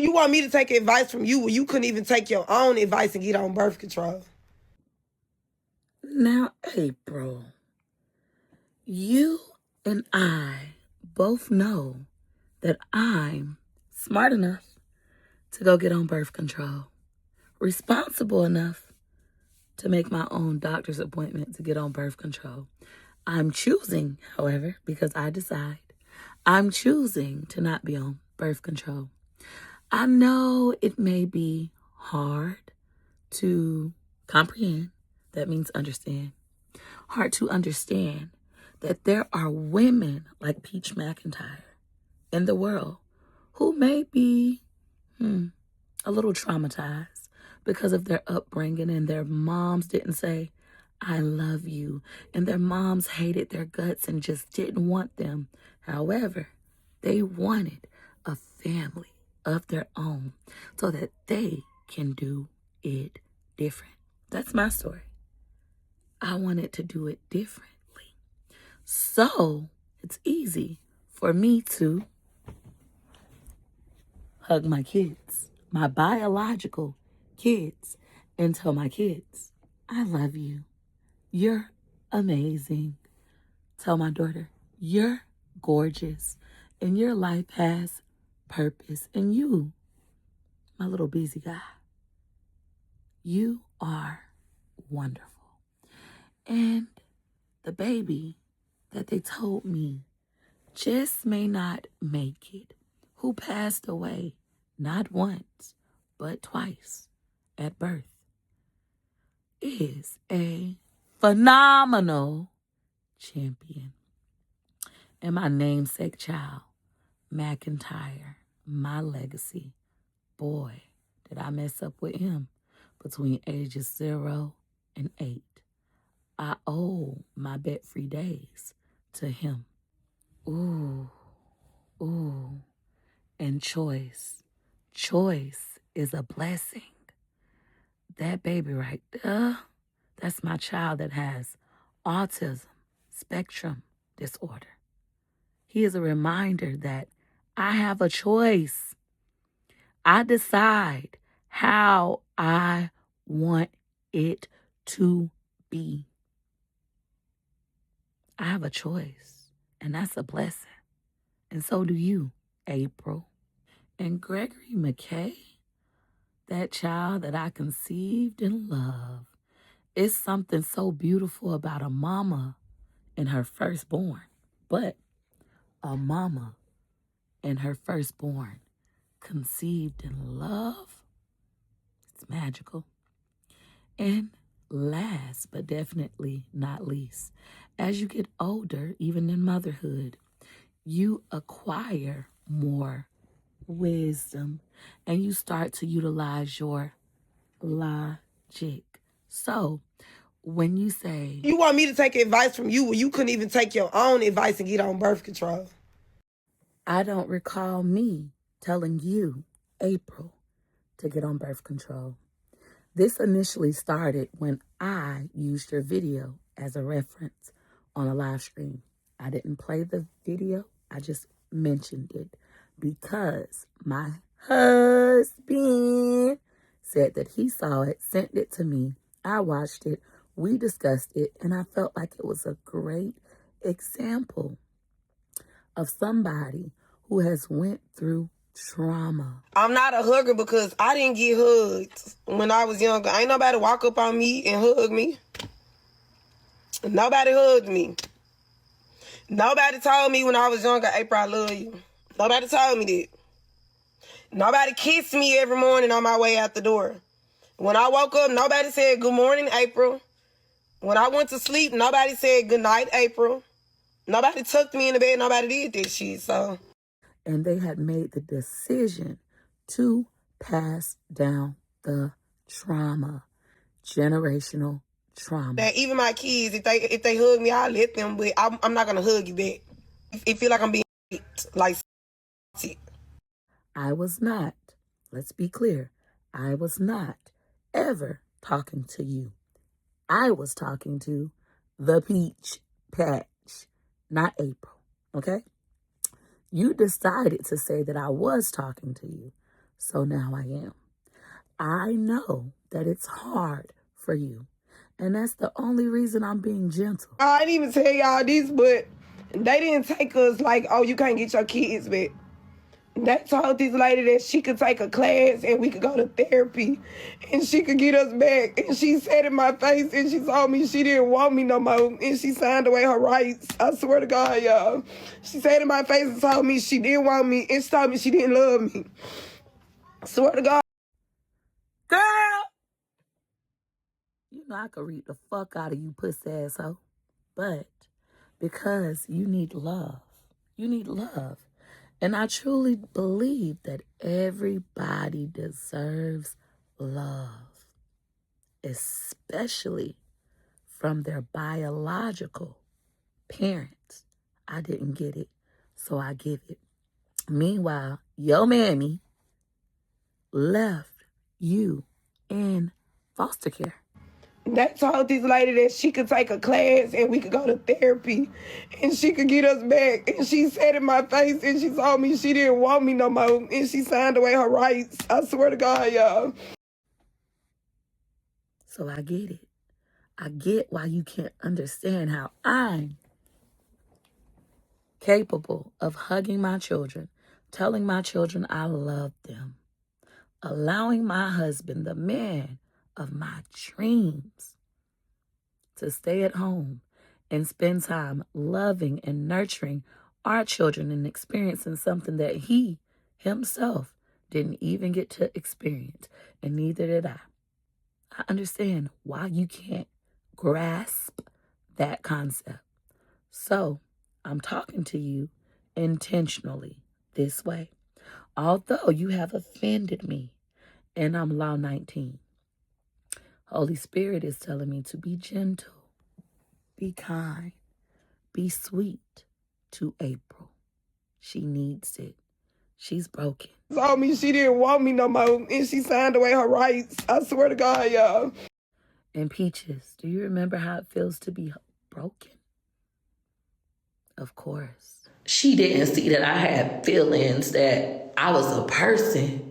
You want me to take advice from you when you couldn't even take your own advice and get on birth control? Now, April, you and I both know that I'm smart enough to go get on birth control, responsible enough to make my own doctor's appointment to get on birth control. I'm choosing, however, because I decide, I'm choosing to not be on birth control. I know it may be hard to comprehend. That means understand. Hard to understand that there are women like Peach McIntyre in the world who may be a little traumatized because of their upbringing and their moms didn't say, I love you. And their moms hated their guts and just didn't want them. However, they wanted a family of their own so that they can do it different. That's my story. I wanted to do it differently. So it's easy for me to hug my kids, my biological kids, and tell my kids, I love you. You're amazing. Tell my daughter, you're gorgeous and your life has purpose. And you, my little busy guy, you are wonderful. And the baby that they told me just may not make it, who passed away not once, but twice at birth, is a phenomenal champion. And my namesake child, McINTYRE, my legacy, boy, did I mess up with him between ages 0 and 8. I owe my bet-free days to him. Ooh. And choice. Choice is a blessing. That baby right there, that's my child that has autism spectrum disorder. He is a reminder that I have a choice. I decide how I want it to be. I have a choice, and that's a blessing. And so do you, April. And Gregory McKay, that child that I conceived in love, is something so beautiful about a mama and her firstborn. But a mama and her firstborn conceived in love, it's magical. And last but definitely not least, as you get older, even in motherhood, you acquire more wisdom and you start to utilize your logic. So when you say, You want me to take advice from you when you couldn't even take your own advice and get on birth control? I don't recall me telling you, April, to get on birth control. This initially started when I used your video as a reference on a live stream. I didn't play the video. I just mentioned it because my husband said that he saw it, sent it to me. I watched it. We discussed it, and I felt like it was a great example of somebody who has went through trauma. I'm not a hugger because I didn't get hugged when I was younger. Ain't nobody walk up on me and hug me. Nobody hugged me. Nobody told me when I was younger, April, I love you. Nobody told me that. Nobody kissed me every morning on my way out the door. When I woke up, nobody said, good morning, April. When I went to sleep, nobody said, good night, April. Nobody tucked me in the bed. Nobody did that shit, so. And they had made the decision to pass down the trauma, generational trauma. That even my kids, if they hug me, I'll let them, but I'm not gonna hug you back. It feel like I'm being like. I was not, let's be clear, I was not ever talking to you. I was talking to the peach patch, not April, okay? You decided to say that I was talking to you. So now I am. I know that it's hard for you. And that's the only reason I'm being gentle. I didn't even tell y'all this, but they didn't take us like, oh, you can't get your kids back. They told this lady that she could take a class and we could go to therapy and she could get us back. And she said in my face and she told me she didn't want me no more and she signed away her rights. I swear to God, y'all. She said in my face and told me she didn't want me and she told me she didn't love me. I swear to God. Girl! You know I could read the fuck out of you, pussy asshole. But because you need love. You need love. And I truly believe that everybody deserves love, especially from their biological parents. I didn't get it, so I give it. Meanwhile, your mammy left you in foster care. They told this lady that she could take a class and we could go to therapy and she could get us back. And she said in my face and she told me she didn't want me no more and she signed away her rights. I swear to God, y'all. So I get it. I get why you can't understand how I'm capable of hugging my children, telling my children I love them, allowing my husband, the man of my dreams, to stay at home and spend time loving and nurturing our children and experiencing something that he himself didn't even get to experience, and neither did I. I understand why you can't grasp that concept. So I'm talking to you intentionally this way. Although you have offended me and I'm Law 19, Holy Spirit is telling me to be gentle, be kind, be sweet to April. She needs it. She's broken. Told me she didn't want me no more and she signed away her rights. I swear to God, y'all. And Peaches, do you remember how it feels to be broken? Of course. She didn't see that I had feelings, that I was a person,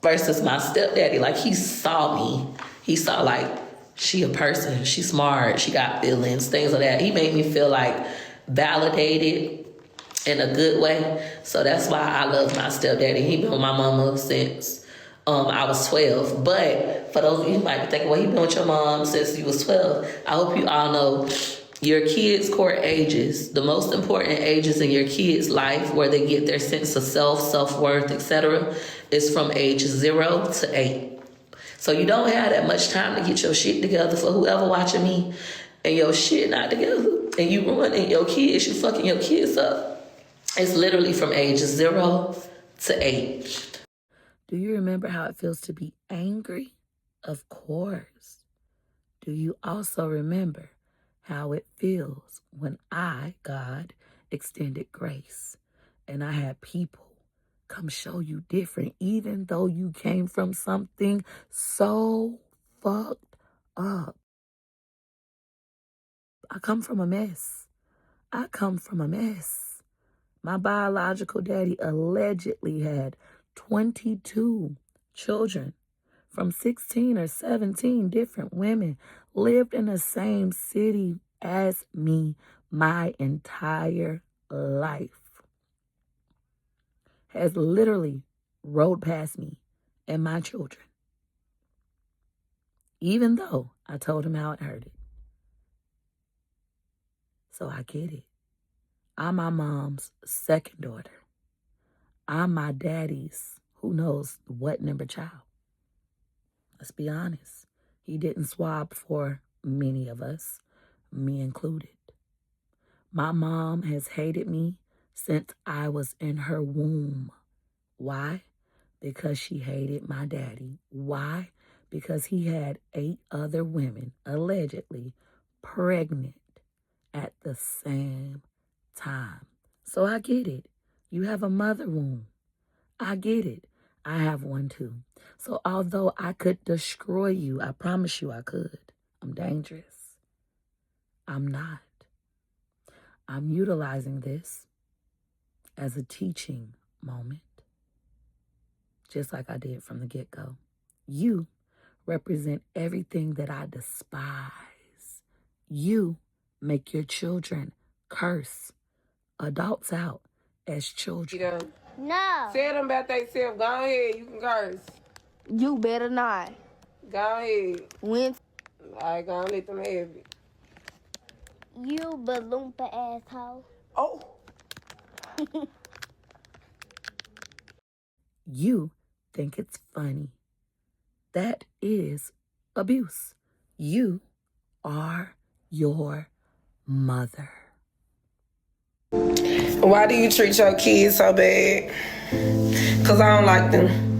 versus my stepdaddy. Like, he saw me. He saw, like, she a person. She smart. She got feelings, things like that. He made me feel, like, validated in a good way. So that's why I love my stepdaddy. He been with my mama since I was 12. But for those of you who might be thinking, well, he been with your mom since you was 12. I hope you all know your kids' core ages, the most important ages in your kids' life where they get their sense of self, self-worth, etc., is from age 0 to 8. So you don't have that much time to get your shit together for whoever watching me and your shit not together. And you ruining your kids, you fucking your kids up. It's literally from age 0 to 8. Do you remember how it feels to be angry? Of course. Do you also remember how it feels when I, God, extended grace and I had people come show you different, even though you came from something so fucked up? I come from a mess. I come from a mess. My biological daddy allegedly had 22 children from 16 or 17 different women, lived in the same city as me my entire life, has literally rode past me and my children, even though I told him how it hurted. So I get it. I'm my mom's second daughter. I'm my daddy's, who knows what number child. Let's be honest. He didn't swab for many of us, me included. My mom has hated me since I was in her womb. Why? Because she hated my daddy. Why? Because he had 8 other women, allegedly, pregnant at the same time. So I get it. You have a mother wound. I get it. I have one too. So although I could destroy you, I promise you I could. I'm dangerous. I'm not. I'm utilizing this as a teaching moment. just like I did from the get-go. You represent everything that I despise. You make your children curse adults out as children. No. Say them about themselves. Go ahead. You can curse. You better not. Go ahead. When I ain't gonna let them have it. you balloompa asshole. Oh. You think it's funny. That is abuse. You are your mother. Why do you treat your kids so bad? Because I don't like them.